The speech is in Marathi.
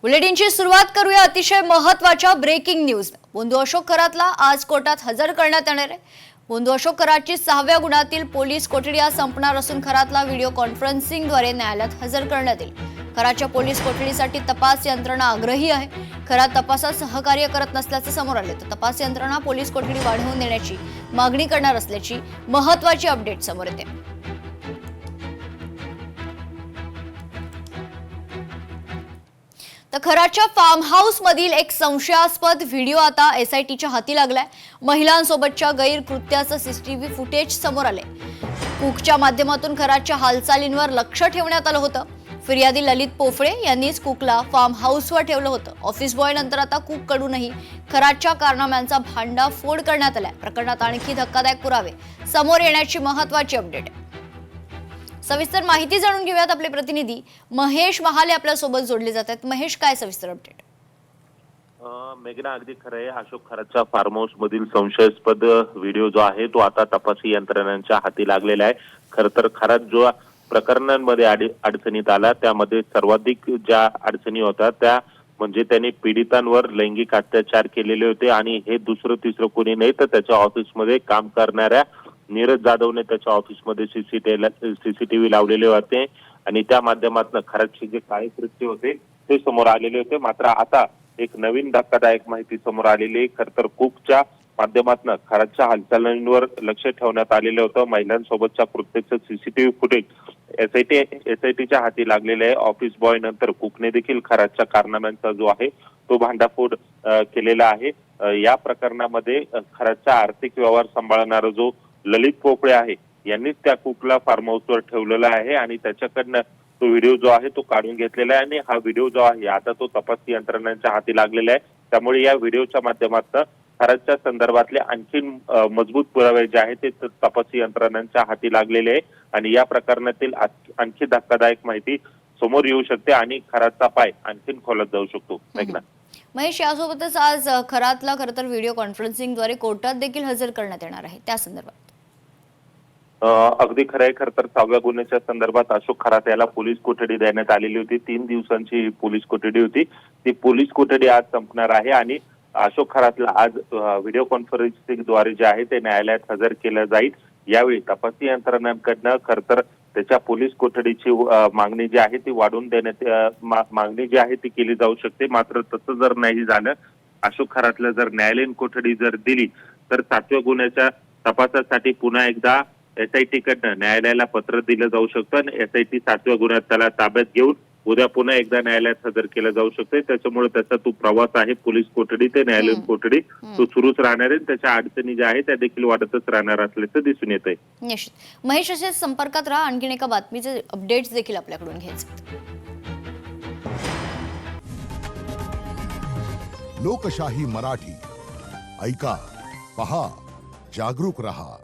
बुलेटिनची सुरुवात करूया अतिशय महत्त्वाच्या ब्रेकिंग न्यूज। बोंधू अशोक खरातला आज कोर्टात हजर करण्यात येणार आहे। बोंधू अशोक खरातची 6व्या गुन्ह्यातील पोलीस कोठडी आज संपणार असून खरातला व्हिडिओ कॉन्फरन्सिंगद्वारे न्यायालयात हजर करण्यात येईल। खरातच्या पोलीस कोठडीसाठी तपास यंत्रणा आग्रही आहे। खरात तपासात सहकार्य करत नसल्याचे समोर आले तर तपास यंत्रणा पोलीस कोठडी वाढवून देण्याची मागणी करणार असल्याची महत्त्वाची अपडेट समोर येते। तर खरातच्या फार्म हाऊस मधील एक संशयास्पद व्हिडिओ आता एसआयटीच्या हाती लागलाय। महिलांसोबतच्या गैरकृत्याचं सीसीटीव्ही फुटेज समोर आले। कुकच्या माध्यमातून खरातच्या हालचालींवर लक्ष ठेवण्यात आलं होतं। फिर्यादी ललित पोफळे यांनीच कुकला फार्म हाऊसवर ठेवलं होतं। ऑफिस बॉय नंतर आता कुक कडूनही खरातच्या कारनाम्यांचा भांडाफोड करण्यात आलाय। प्रकरणात आणखी धक्कादायक पुरावे समोर येण्याची महत्त्वाची अपडेट आहे। सविस्तर माहिती जाणून घेऊयात। आपले प्रतिनिधी महेश महाले आपल्या सोबत जोडले जातात। महेश, काय सविस्तर अपडेट? मेघना, अगदी खरं आहे। अशोक खरातच्या फार्म हाऊस मधील संशयास्पद व्हिडिओ जो आहे तो आता तपासी यंत्रणांच्या हाती लागलेला आहे। खरं तर खरात जो प्रकरणांमध्ये अडचणीत आला त्यामध्ये सर्वाधिक ज्या अडचणी होत्या त्या म्हणजे त्यांनी पीडितांवर लैंगिक अत्याचार केलेले होते आणि हे दुसरं तिसरं कोणी नाही तर त्याच्या ऑफिसमध्ये काम करणाऱ्या नीरज जाधवने त्याच्या ऑफिसमध्ये सीसीटीव्ही लावलेले होते आणि त्या माध्यमातून खरातचे जे काळे कृत्य होते ते समोर आलेले होते। मात्र आता एक नवीन धक्कादायक माहिती समोर आलेली। खरं तर कुकच्या माध्यमातून खरातच्या हालचालींवर लक्ष ठेवण्यात आलेलं होतं। महिलांसोबतच्या कृत्याचं सीसीटीव्ही फुटेज एसआयटीच्या हाती लागलेले आहे। ऑफिस बॉय नंतर कुकने देखील खरातच्या कारनाम्यांचा जो आहे तो भांडाफोड केलेला आहे। या प्रकरणामध्ये खरातचा आर्थिक व्यवहार सांभाळणारा जो ललित पोफळे आहे यांनीच त्या कुकला फार्म हाऊसवर ठेवलेला आहे आणि त्याच्याकडनं तो व्हिडिओ जो आहे तो काढून घेतलेला आहे आणि हा व्हिडिओ जो आहे आता तो तपास यंत्रणांच्या हाती लागलेला आहे। त्यामुळे या व्हिडिओच्या माध्यमातून खरातच्या संदर्भातले आणखी मजबूत पुरावे जे आहेत ते तपासी यंत्रणांच्या हाती लागलेले आहे आणि या प्रकरणातील आणखी धक्कादायक माहिती समोर येऊ शकते आणि खरातचा पाय आणखीन खोलात जाऊ शकतो। मेघना, महेश, यासोबतच आज खरातला खरं तर व्हिडिओ कॉन्फरन्सिंगद्वारे कोर्टात देखील हजर करण्यात येणार आहे। त्या संदर्भात अगदी खरं आहे। खरं तर 6व्या गुन्ह्याच्या संदर्भात अशोक खरात याला पोलीस कोठडी देण्यात आलेली होती। 3 दिवसांची पोलीस कोठडी होती। ती पोलीस कोठडी आज संपणार आहे आणि अशोक खरातला आज व्हिडिओ कॉन्फरन्सिंगद्वारे जे आहे ते न्यायालयात हजर केलं जाईल। यावेळी तपासी यंत्रणांकडनं खरं तर त्याच्या पोलीस कोठडीची मागणी जी आहे ती वाढवून देण्यात मागणी जी आहे ती केली जाऊ शकते। मात्र तसं जर नाही झालं, अशोक खरातला जर न्यायालयीन कोठडी जर दिली तर 7व्या गुन्ह्याच्या तपासासाठी पुन्हा एकदा एसआयटी कडनं न्यायालयाला पत्र दिलं जाऊ शकतं आणि एसआयटी 7व्या गुन्ह्यात त्याला ताब्यात घेऊन उद्या पुन्हा एकदा न्यायालयात हजर केलं जाऊ शकते। त्याच्यामुळे त्याचा तो प्रवास आहे पोलीस कोठडी ते न्यायालयीन कोठडी तो सुरूच राहणार आहे। त्याच्या अडचणी ज्या आहेत त्या देखील वाढतच राहणार असल्याचं दिसून येत आहे। निश्चित महेश, असेच संपर्कात राहा। आणखीन एका बातमीचे अपडेट्स देखील आपल्याकडून घ्यायचे। लोकशाही मराठी ऐका, पहा, जागरूक रहा।